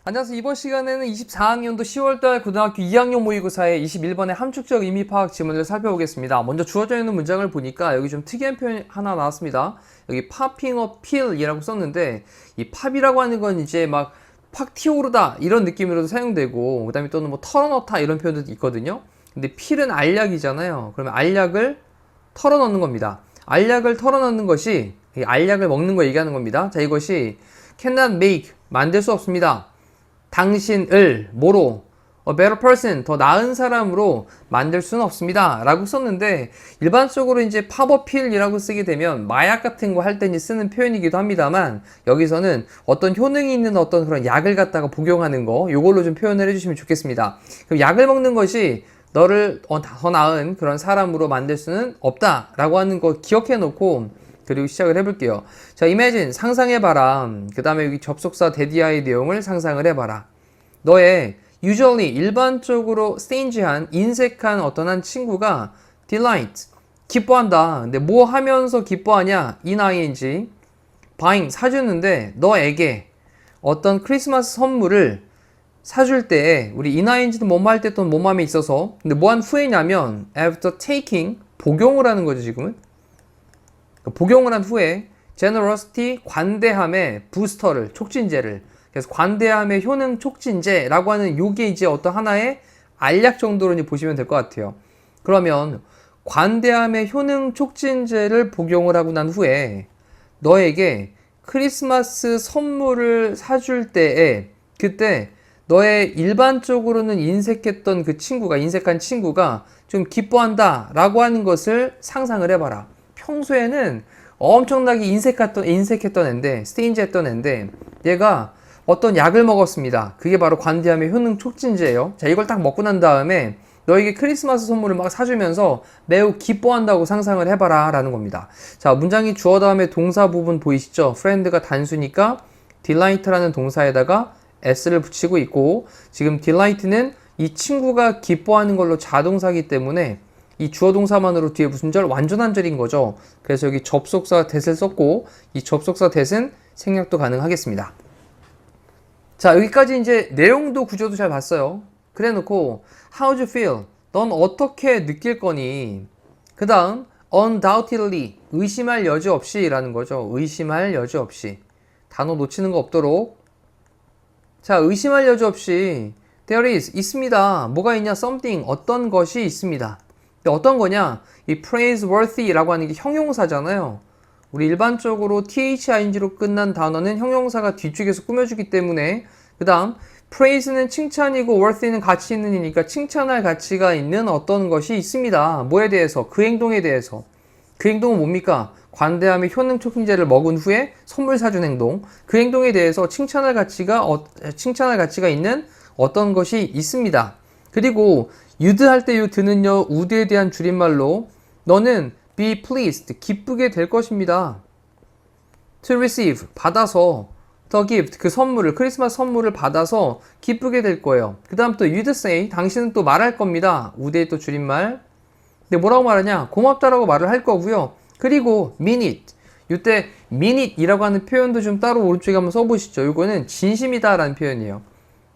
안녕하세요. 이번 시간에는 24학년도 10월달 고등학교 2학년 모의고사의 21번의 함축적 의미 파악 지문을 살펴보겠습니다. 먼저 주어져 있는 문장을 보니까 여기 좀 특이한 표현이 하나 나왔습니다. 여기 popping a pill이라고 썼는데 이 팝이라고 하는 건 이제 막 팍 튀어오르다 이런 느낌으로도 사용되고, 그 다음에 또는 뭐 털어넣다 이런 표현도 있거든요. 근데 필은 알약이잖아요. 그러면 알약을 털어넣는 겁니다. 알약을 털어넣는 것이 알약을 먹는 거 얘기하는 겁니다. 자, 이것이 cannot make, 만들 수 없습니다. 당신을 뭐로? A better person, 더 나은 사람으로 만들 수는 없습니다 라고 썼는데, 일반적으로 이제 팝어필이라고 쓰게 되면 마약 같은 거 할 때 쓰는 표현이기도 합니다만, 여기서는 어떤 효능이 있는 어떤 그런 약을 갖다가 복용하는 거, 요걸로 좀 표현을 해주시면 좋겠습니다. 그럼 약을 먹는 것이 너를 더 나은 그런 사람으로 만들 수는 없다 라고 하는 거 기억해 놓고, 그리고 시작을 해볼게요. 자, imagine, 상상해봐라. 그 다음에 여기 접속사 대디아의 내용을 상상을 해봐라. 너의 usually, 일반적으로 stingy한, 인색한 어떤 한 친구가 delight, 기뻐한다. 근데 뭐 하면서 기뻐하냐? ing, buying, 사주는데 너에게 어떤 크리스마스 선물을 사줄 때, 우리 ing도 뭐뭐 할 때 또는 뭐뭐함에 있어서, 근데 뭐 한 후에냐면 after taking, 복용을 하는 거죠, 지금은. 복용을 한 후에 generosity, 관대함의 부스터를, 촉진제를, 그래서 관대함의 효능 촉진제라고 하는 요게 이제 어떤 하나의 알약 정도로 보시면 될 것 같아요. 그러면 관대함의 효능 촉진제를 복용을 하고 난 후에 너에게 크리스마스 선물을 사줄 때에, 그때 너의 일반적으로는 인색했던 그 친구가, 인색한 친구가 좀 기뻐한다 라고 하는 것을 상상을 해봐라. 평소에는 엄청나게 인색했던 앤데, 스테인지했던 앤데, 얘가 어떤 약을 먹었습니다. 그게 바로 관대함의 효능 촉진제예요. 자, 이걸 딱 먹고 난 다음에 너에게 크리스마스 선물을 막 사주면서 매우 기뻐한다고 상상을 해봐라 라는 겁니다. 자, 문장이 주어 다음에 동사 부분 보이시죠? friend가 단수니까 delight라는 동사에다가 s를 붙이고 있고, 지금 delight는 이 친구가 기뻐하는 걸로 자동사이기 때문에 이 주어 동사만으로 뒤에 무슨 절? 완전한 절인 거죠. 그래서 여기 접속사 that을 썼고, 이 접속사 that은 생략도 가능하겠습니다. 자, 여기까지 이제 내용도 구조도 잘 봤어요. 그래 놓고 how do you feel? 넌 어떻게 느낄 거니? 그 다음 undoubtedly, 의심할 여지 없이 라는 거죠. 의심할 여지 없이. 단어 놓치는 거 없도록. 자, 의심할 여지 없이 there is, 있습니다. 뭐가 있냐? something, 어떤 것이 있습니다. 어떤 거냐? 이 praiseworthy라고 하는 게 형용사잖아요. 우리 일반적으로 thing로 끝난 단어는 형용사가 뒤쪽에서 꾸며주기 때문에, 그 다음 praise는 칭찬이고 worthy는 가치 있는 이니까 칭찬할 가치가 있는 어떤 것이 있습니다. 뭐에 대해서? 그 행동에 대해서. 그 행동은 뭡니까? 관대함의 효능 촉진제를 먹은 후에 선물 사준 행동. 그 행동에 대해서 칭찬할 가치가 있는 어떤 것이 있습니다. 그리고 you'd 할 때 you'd는요, would에 대한 줄임말로 너는 be pleased, 기쁘게 될 것입니다. to receive, 받아서, the gift, 그 선물을, 크리스마스 선물을 받아서 기쁘게 될 거예요. 그 다음 또 you'd say, 당신은 또 말할 겁니다. would의 또 줄임말. 근데 뭐라고 말하냐? 고맙다라고 말을 할 거고요. 그리고 mean it, 이때 mean it 이라고 하는 표현도 좀 따로 오른쪽에 한번 써보시죠. 이거는 진심이다 라는 표현이에요.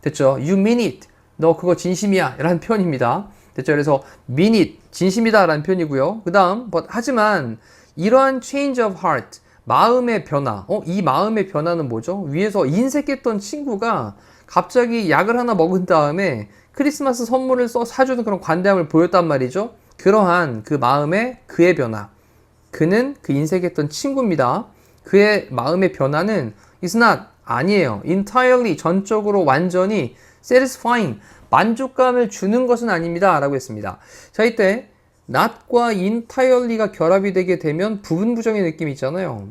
됐죠? you mean it, 너 그거 진심이야 라는 표현입니다. 됐죠? 그래서 mean it, 진심이다 라는 표현이고요. 그 다음 하지만 이러한 change of heart, 마음의 변화, 이 마음의 변화는 뭐죠? 위에서 인색했던 친구가 갑자기 약을 하나 먹은 다음에 크리스마스 선물을 사주는 그런 관대함을 보였단 말이죠. 그러한 그 마음의, 그의 변화, 그는 그 인색했던 친구입니다. 그의 마음의 변화는 is not, 아니에요. entirely, 전적으로 완전히 satisfying, 만족감을 주는 것은 아닙니다 라고 했습니다. 자, 이때 not과 entirely가 결합이 되게 되면 부분 부정의 느낌이 있잖아요.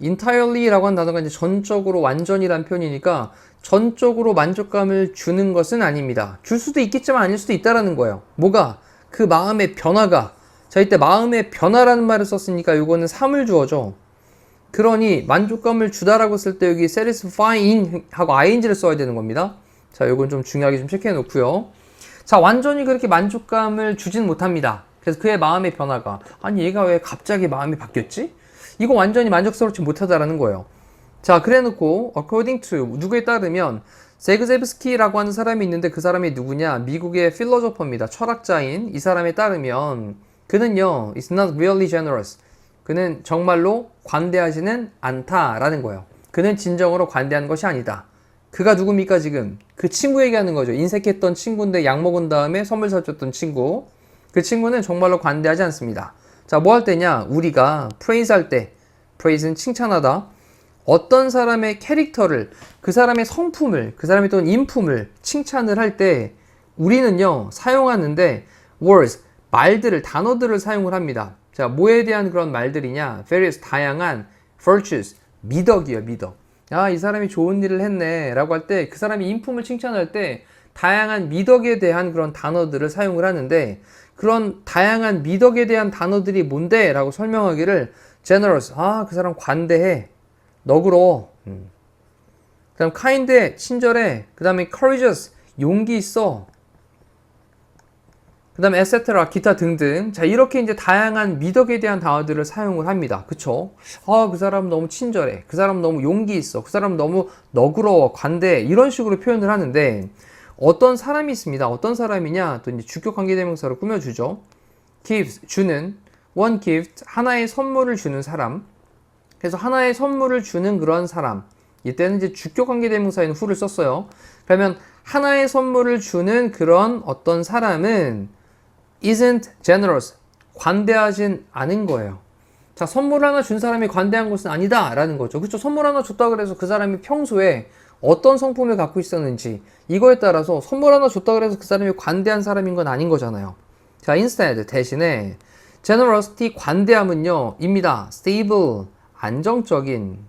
entirely라고 하는 단어가 이제 전적으로, 완전이란 표현이니까 전적으로 만족감을 주는 것은 아닙니다. 줄 수도 있겠지만 아닐 수도 있다라는 거예요. 뭐가? 그 마음의 변화가. 자, 이때 마음의 변화라는 말을 썼으니까 이거는 사물주어죠. 그러니 만족감을 주다라고 쓸 때 여기 satisfying 하고 ing를 써야 되는 겁니다. 자, 이건 좀 중요하게 좀 체크해 놓고요. 자, 완전히 그렇게 만족감을 주진 못합니다. 그래서 그의 마음의 변화가, 아니 얘가 왜 갑자기 마음이 바뀌었지? 이거 완전히 만족스럽지 못하다라는 거예요. 자, 그래놓고 according to 누구에 따르면 제그제브스키라고 하는 사람이 있는데 그 사람이 누구냐? 미국의 필로소퍼입니다. 철학자인 이 사람에 따르면 그는요, it's not really generous. 그는 정말로 관대하지는 않다라는 거예요. 그는 진정으로 관대한 것이 아니다. 그가 누굽니까 지금? 그 친구 얘기하는 거죠. 인색했던 친구인데 약 먹은 다음에 선물 사줬던 친구. 그 친구는 정말로 관대하지 않습니다. 자, 뭐 할 때냐? 우리가 praise 할 때, praise는 칭찬하다. 어떤 사람의 캐릭터를, 그 사람의 성품을, 그 사람의 또는 인품을 칭찬을 할 때 우리는요, 사용하는데 words, 말들을, 단어들을 사용을 합니다. 자, 뭐에 대한 그런 말들이냐? various, 다양한 virtues, 미덕이에요, 미덕. 아, 이 사람이 좋은 일을 했네 라고 할 때 그 사람의 인품을 칭찬할 때 다양한 미덕에 대한 그런 단어들을 사용을 하는데 그런 다양한 미덕에 대한 단어들이 뭔데? 라고 설명하기를 generous, 아, 그 사람 관대해, 너그러워. 그 다음 kind해, 친절해. 그 다음에 courageous, 용기 있어. 그 다음에 etc. 기타 등등. 자, 이렇게 이제 다양한 미덕에 대한 단어들을 사용을 합니다. 그쵸? 아, 그 사람 너무 친절해. 그 사람 너무 용기 있어. 그 사람 너무 너그러워, 관대해. 이런 식으로 표현을 하는데 어떤 사람이 있습니다. 어떤 사람이냐? 또 이제 주격 관계대명사로 꾸며주죠. gives, 주는. one gift, 하나의 선물을 주는 사람. 그래서 하나의 선물을 주는 그런 사람. 이때는 이제 주격 관계대명사인 who를 썼어요. 그러면 하나의 선물을 주는 그런 어떤 사람은 isn't generous, 관대하진 않은 거예요. 자, 선물 하나 준 사람이 관대한 것은 아니다 라는 거죠. 그렇죠? 선물 하나 줬다 그래서 그 사람이 평소에 어떤 성품을 갖고 있었는지 이거에 따라서 선물 하나 줬다 그래서 그 사람이 관대한 사람인 건 아닌 거잖아요. 자, instead, 대신에 generosity, 관대함은요, 입니다. stable, 안정적인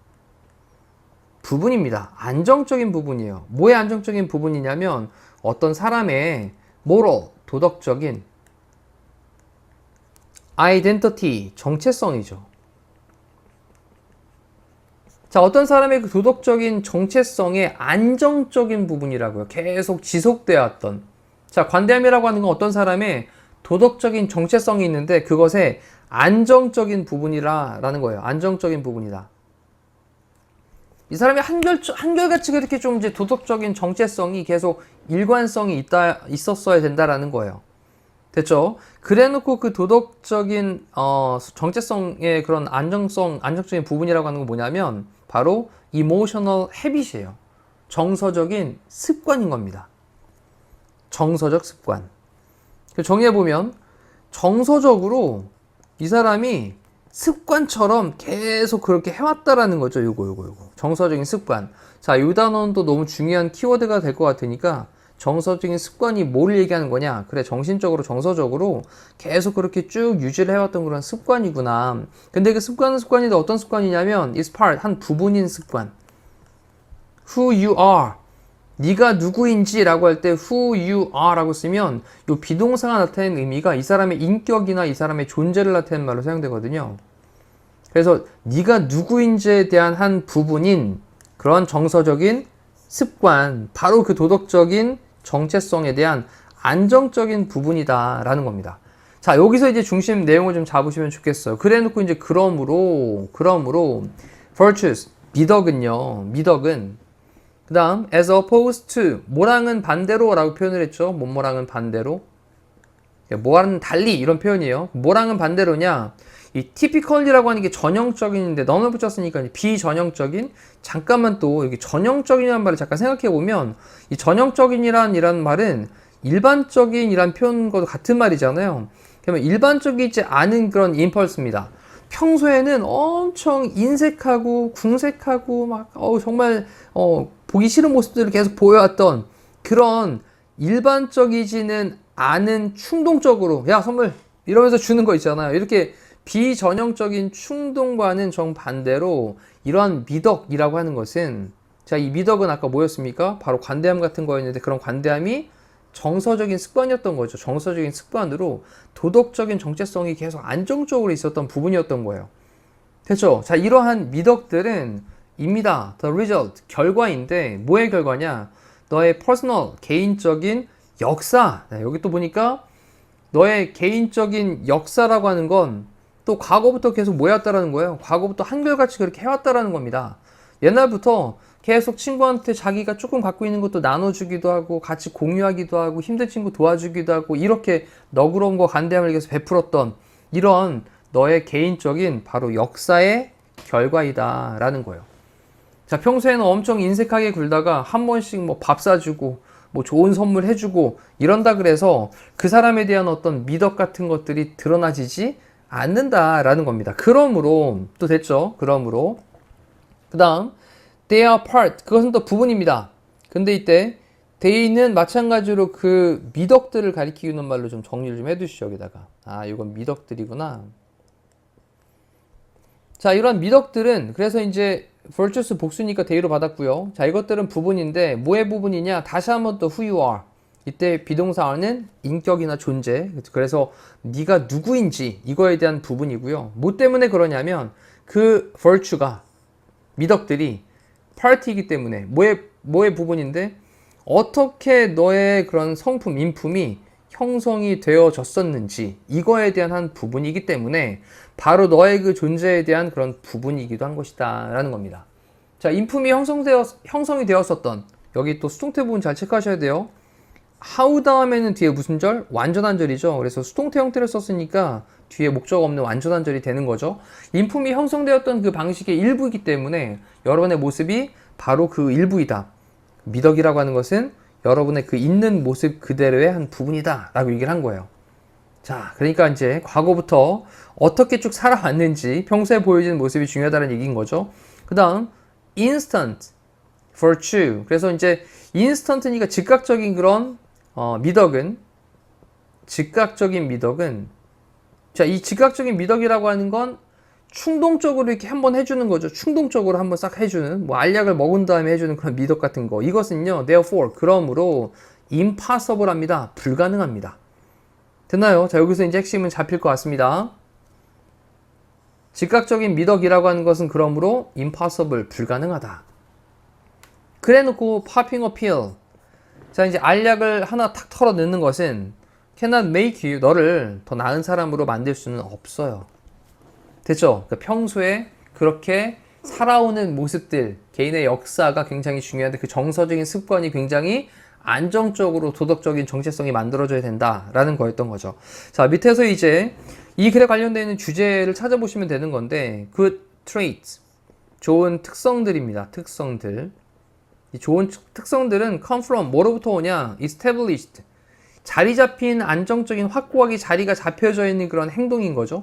부분입니다. 안정적인 부분이에요. 뭐의 안정적인 부분이냐면 어떤 사람의 moral, 도덕적인 identity, 정체성이죠. 자, 어떤 사람의 그 도덕적인 정체성의 안정적인 부분이라고요. 계속 지속되어 왔던. 자, 관대함이라고 하는 건 어떤 사람의 도덕적인 정체성이 있는데 그것의 안정적인 부분이라는 거예요. 안정적인 부분이다. 이 사람이 한결같이 그렇게 좀 이제 도덕적인 정체성이 계속 일관성이 있었어야 된다라는 거예요. 됐죠? 그래 놓고 그 도덕적인, 정체성의 그런 안정적인 부분이라고 하는 건 뭐냐면, 바로 emotional habit이에요. 정서적인 습관인 겁니다. 정서적 습관. 정리해보면, 정서적으로 이 사람이 습관처럼 계속 그렇게 해왔다라는 거죠. 요거. 정서적인 습관. 자, 이 단어는 또 너무 중요한 키워드가 될 것 같으니까, 정서적인 습관이 뭘 얘기하는 거냐? 그래, 정신적으로, 정서적으로 계속 그렇게 쭉 유지를 해왔던 그런 습관이구나. 근데 그 습관은 습관인데 어떤 습관이냐면, is part, 한 부분인 습관. Who you are. 네가 누구인지 라고 할 때 who you are 라고 쓰면 이 비동사가 나타내는 의미가 이 사람의 인격이나 이 사람의 존재를 나타내는 말로 사용되거든요. 그래서 네가 누구인지에 대한 한 부분인 그런 정서적인 습관, 바로 그 도덕적인 정체성에 대한 안정적인 부분이다 라는 겁니다. 자, 여기서 이제 중심 내용을 좀 잡으시면 좋겠어요. 그래 놓고 이제 그러므로 virtues, 미덕은 그 다음 as opposed to, 뭐랑은 반대로 라고 표현을 했죠. 뭐랑은 반대로, 뭐와는 달리 이런 표현이에요. 뭐랑은 반대로냐, 이 typically라고 하는 게 전형적인인데 너무 붙였으니까 비전형적인. 잠깐만 또 여기 전형적인이라는 말을 잠깐 생각해 보면 이 전형적인이란 말은 일반적인이란 표현과도 같은 말이잖아요. 그러면 일반적이지 않은 그런 임펄스입니다. 평소에는 엄청 인색하고 궁색하고 막 정말 보기 싫은 모습들을 계속 보여왔던 그런 일반적이지는 않은 충동적으로 야 선물 이러면서 주는 거 있잖아요. 이렇게 비전형적인 충동과는 정반대로 이러한 미덕이라고 하는 것은, 자, 이 미덕은 아까 뭐였습니까? 바로 관대함 같은 거였는데 그런 관대함이 정서적인 습관이었던 거죠. 정서적인 습관으로 도덕적인 정체성이 계속 안정적으로 있었던 부분이었던 거예요. 됐죠? 자, 이러한 미덕들은 입니다. The result, 결과인데 뭐의 결과냐? 너의 personal, 개인적인 역사. 네, 여기 또 보니까 너의 개인적인 역사라고 하는 건 또 과거부터 계속 모였다라는 거예요. 과거부터 한결같이 그렇게 해왔다라는 겁니다. 옛날부터 계속 친구한테 자기가 조금 갖고 있는 것도 나눠주기도 하고 같이 공유하기도 하고 힘든 친구 도와주기도 하고 이렇게 너그러움과 간대함을 계속 베풀었던 이런 너의 개인적인 바로 역사의 결과이다 라는 거예요. 자, 평소에는 엄청 인색하게 굴다가 한 번씩 뭐 밥 사주고 뭐 좋은 선물 해주고 이런다 그래서 그 사람에 대한 어떤 미덕 같은 것들이 드러나지지 않는다라는 겁니다. 그러므로 또 됐죠. 그러므로 그 다음 they are part 그것은 또 부분입니다. 근데 이때 they는 마찬가지로 그 미덕들을 가리키는 말로 좀 정리를 좀 해두시죠. 여기다가 이건 미덕들이구나. 자, 이런 미덕들은 그래서 이제 virtuous 복수니까 they로 받았고요. 자, 이것들은 부분인데 뭐의 부분이냐? 다시 한번 또 who you are. 이때 비동사는 인격이나 존재. 그래서 네가 누구인지 이거에 대한 부분이고요. 뭐 때문에 그러냐면 그 virtue가 미덕들이 파트이기 때문에 뭐의 부분인데 어떻게 너의 그런 성품, 인품이 형성이 되어졌었는지 이거에 대한 한 부분이기 때문에 바로 너의 그 존재에 대한 그런 부분이기도 한 것이다 라는 겁니다. 자, 인품이 형성이 되었었던 여기 또 수동태 부분 잘 체크하셔야 돼요. how 다음에는 뒤에 무슨 절? 완전한 절이죠. 그래서 수동태 형태를 썼으니까 뒤에 목적 없는 완전한 절이 되는 거죠. 인품이 형성되었던 그 방식의 일부이기 때문에 여러분의 모습이 바로 그 일부이다. 미덕이라고 하는 것은 여러분의 그 있는 모습 그대로의 한 부분이다 라고 얘기를 한 거예요. 자, 그러니까 이제 과거부터 어떻게 쭉 살아왔는지 평소에 보여지는 모습이 중요하다는 얘기인 거죠. 그 다음 instant virtue. 그래서 이제 인스턴트니까 즉각적인 그런 미덕은 자, 이 즉각적인 미덕이라고 하는 건 충동적으로 이렇게 한번 해주는 거죠. 충동적으로 한번 싹 해주는 뭐 알약을 먹은 다음에 해주는 그런 미덕 같은 거. 이것은요, therefore 그러므로 impossible 합니다. 불가능합니다. 됐나요? 자, 여기서 이제 핵심은 잡힐 것 같습니다. 즉각적인 미덕이라고 하는 것은 그러므로 impossible 불가능하다. 그래놓고 popping a pill. 자, 이제 알약을 하나 탁 털어 넣는 것은 cannot make you 너를 더 나은 사람으로 만들 수는 없어요. 됐죠? 그러니까 평소에 그렇게 살아오는 모습들, 개인의 역사가 굉장히 중요한데 그 정서적인 습관이 굉장히 안정적으로 도덕적인 정체성이 만들어져야 된다라는 거였던 거죠. 자, 밑에서 이제 이 글에 관련되어 있는 주제를 찾아보시면 되는 건데 good traits, 좋은 특성들입니다. 특성들. 이 좋은 특성들은 come from 뭐로부터 오냐? established, 자리 잡힌 안정적인 확고하게 자리가 잡혀져 있는 그런 행동인 거죠.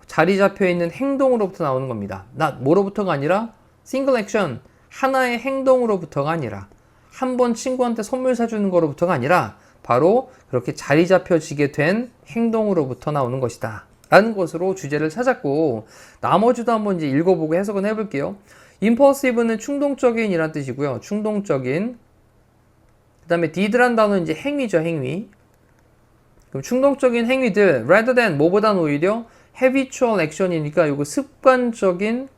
자리 잡혀 있는 행동으로부터 나오는 겁니다. not 뭐로부터가 아니라 single action, 하나의 행동으로부터가 아니라 한 번 친구한테 선물 사주는 거로부터가 아니라 바로 그렇게 자리 잡혀지게 된 행동으로부터 나오는 것이다 라는 것으로 주제를 찾았고, 나머지도 한번 이제 읽어보고 해석은 해볼게요. impulsive는 충동적인 이란 뜻이고요. 충동적인. 그 다음에 did란 단어는 이제 행위죠. 행위. 그럼 충동적인 행위들 rather than 뭐보단 오히려 habitual action이니까 이거 습관적인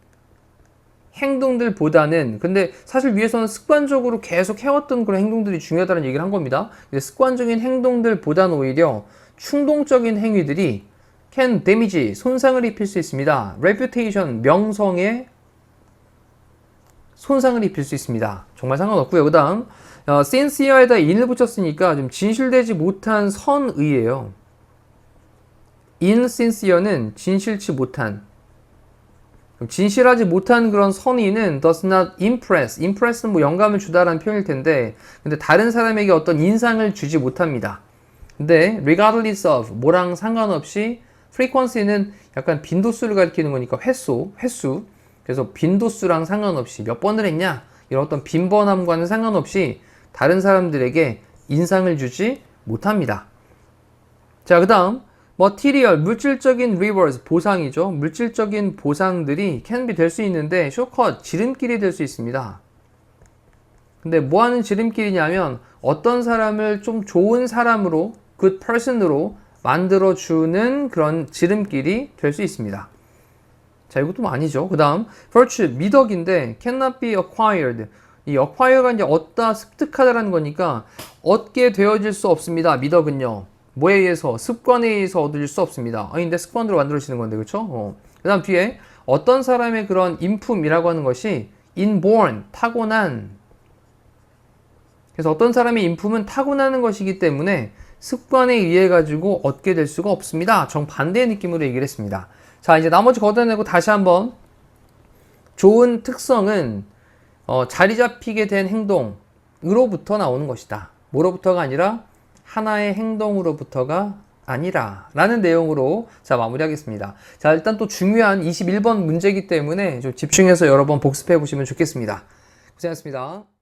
행동들보다는, 근데 사실 위에서는 습관적으로 계속 해왔던 그런 행동들이 중요하다는 얘기를 한 겁니다. 근데 습관적인 행동들보다는 오히려 충동적인 행위들이 can damage, 손상을 입힐 수 있습니다. reputation, 명성에 손상을 입힐 수 있습니다. 정말 상관없고요. 그 다음 sincere에다 in을 붙였으니까 좀 진실되지 못한 선의예요. insincere는 진실치 못한, 진실하지 못한 그런 선의는 does not impress. impress는 뭐 영감을 주다라는 표현일 텐데, 근데 다른 사람에게 어떤 인상을 주지 못합니다. 근데 regardless of 뭐랑 상관없이, frequency는 약간 빈도수를 가리키는 거니까 횟수. 그래서 빈도수랑 상관없이 몇 번을 했냐 이런 어떤 빈번함과는 상관없이 다른 사람들에게 인상을 주지 못합니다. 자, 그 다음 material, 물질적인 rewards, 보상이죠. 물질적인 보상들이 can be 될 수 있는데 shortcut, 지름길이 될 수 있습니다. 근데 뭐 하는 지름길이냐면 어떤 사람을 좀 좋은 사람으로, good person으로 만들어주는 그런 지름길이 될 수 있습니다. 자, 이것도 뭐 아니죠. 그 다음 virtue, 미덕인데 cannot be acquired, 이 acquire가 이제 얻다, 습득하다라는 거니까 얻게 되어질 수 없습니다. 미덕은요. 뭐에 의해서? 습관에 의해서 얻을 수 없습니다. 아니, 근데 습관으로 만들어지는 건데, 그쵸? 그 다음 뒤에 어떤 사람의 그런 인품이라고 하는 것이 inborn, 타고난. 그래서 어떤 사람의 인품은 타고나는 것이기 때문에 습관에 의해 가지고 얻게 될 수가 없습니다. 정반대의 느낌으로 얘기를 했습니다. 자, 이제 나머지 걷어내고 다시 한번 좋은 특성은 자리 잡히게 된 행동으로부터 나오는 것이다. 뭐로부터가 아니라 하나의 행동으로부터가 아니라 라는 내용으로 자 마무리하겠습니다. 자, 일단 또 중요한 21번 문제이기 때문에 좀 집중해서 여러 번 복습해 보시면 좋겠습니다. 고생하셨습니다.